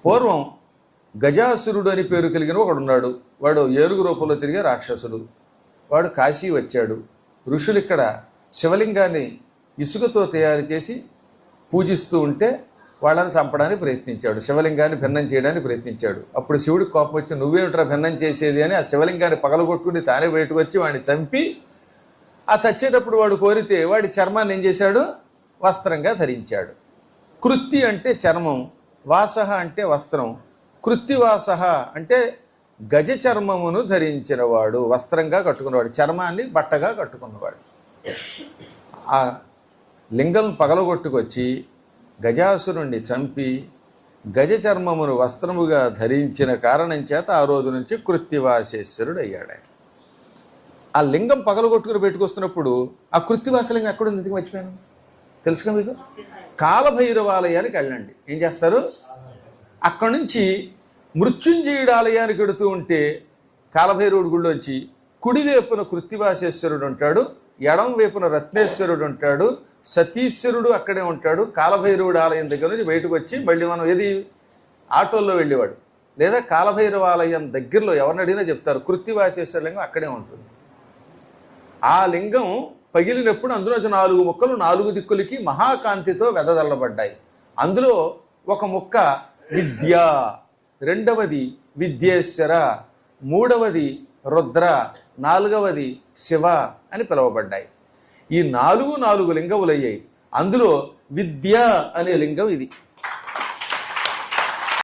పూర్వం గజాసురుడు అని పేరు కలిగిన ఒకడున్నాడు. వాడు ఏనుగు రూపంలో తిరిగే రాక్షసుడు. వాడు కాశీ వచ్చాడు. ఋషులు ఇక్కడ శివలింగాన్ని ఇసుకతో తయారు చేసి పూజిస్తూ ఉంటే వాళ్ళని చంపడానికి ప్రయత్నించాడు. శివలింగాన్ని భిన్నం చేయడానికి ప్రయత్నించాడు. అప్పుడు శివుడికి కోపం వచ్చి, నువ్వేమిట్రా భిన్నం చేసేది అని ఆ శివలింగాన్ని పగలగొట్టుకుని తానే బయటకు వచ్చి వాడిని చంపి, ఆ చచ్చేటప్పుడు వాడు కోరితే వాడి చర్మాన్ని ఏం చేశాడు, వస్త్రంగా ధరించాడు. కృత్తి అంటే చర్మం, వాసహ అంటే వస్త్రం. కృత్తివాసహ అంటే గజ చర్మమును ధరించినవాడు, వస్త్రంగా కట్టుకున్నవాడు, చర్మాన్ని బట్టగా కట్టుకున్నవాడు. ఆ లింగం పగలగొట్టుకొచ్చి గజాసురుణ్ణి చంపి గజ చర్మమును వస్త్రముగా ధరించిన కారణం చేత ఆ రోజు నుంచి కృత్తివాసేశ్వరుడు అయ్యాడు ఆయన. ఆ లింగం పగలగొట్టుకుని పెట్టుకొస్తున్నప్పుడు ఆ కృత్తివాసలింగం ఎక్కడుంది, ఎందుకు మర్చిపోయాను తెలుసుగా మీకు? కాలభైరవాలయానికి వెళ్ళండి. ఏం చేస్తారు, అక్కడి నుంచి మృత్యుంజయుడు ఆలయానికి వెడుతూ ఉంటే కాలభైరవుడి గుళ్ళోంచి కుడి వైపున కృత్తివాసేశ్వరుడు ఉంటాడు, ఎడం వైపున రత్నేశ్వరుడు ఉంటాడు, సతీశ్వరుడు అక్కడే ఉంటాడు. కాలభైరవుడి ఆలయం దగ్గర నుంచి బయటకు వచ్చి మళ్ళీ మనం ఏది ఆటోల్లో వెళ్ళేవాడు లేదా కాలభైరవ ఆలయం దగ్గరలో ఎవరిని అడిగినా చెప్తారు కృత్తివాసేశ్వర లింగం అక్కడే ఉంటుంది. ఆ లింగం పగిలినప్పుడు అందులో 4 ముక్కలు 4 దిక్కులకి మహాకాంతితో వెదజల్లబడ్డాయి. అందులో ఒక ముక్క విద్య, రెండవది విద్యేశ్వర, మూడవది రుద్ర, 4వది శివ అని పిలువబడ్డాయి. ఈ 4 లింగములయ్యాయి. అందులో విద్య అనే లింగం ఇది.